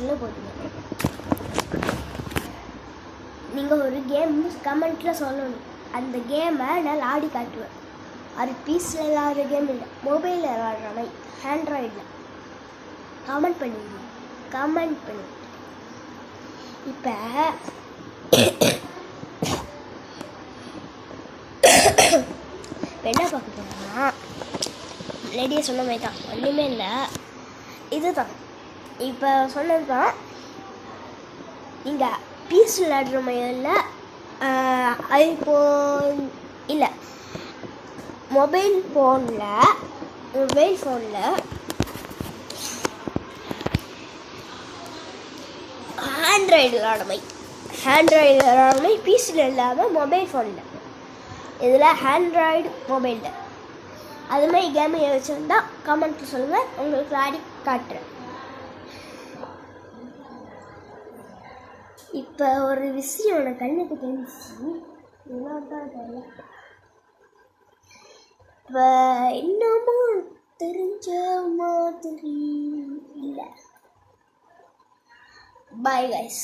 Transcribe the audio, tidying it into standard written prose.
டிஸ்கிரிப்ஷனில் போட்டுருங்க. நீங்கள் ஒரு கேம் கமெண்ட்டில் சொல்லணும். அந்த கேமை நான் ஆடி காட்டுவேன். அது பீஸில் விளாட்ற கேம் இல்லை, மொபைலில் விளாட்ற மாதிரி, ஆண்ட்ராய்டில். கமெண்ட் பண்ணிடுங்க. இப்போ என்ன பார்க்க போகிறோம்னா, லேடியை சொன்ன மாதிரி தான், ஒன்றுமே இல்லை, இதுதான் இப்போ சொன்னது தான். நீங்கள் பீஸ் விளையாடுற மாதிரில ஐஃபோன் இல்லை, மொபைல் ஃபோனில் ஆண்ட்ராய்டு விளாடுமை பீஸில் இல்லாமல் மொபைல் ஃபோனில், இதில் ஆண்ட்ராய்டு மொபைலில் அது மாதிரி கேம் வச்சுருந்தா கமெண்ட்டில் சொல்லுங்கள், உங்களுக்கு ஆடி காட்டுறேன். இப்போ ஒரு விஷயம் எனக்கு கண்ணுக்கு தெரிஞ்சிச்சு, என்னதான் தெரியல. இப்போ இன்னமும் தெரிஞ்ச மாதிரி இல்லை. Bye guys.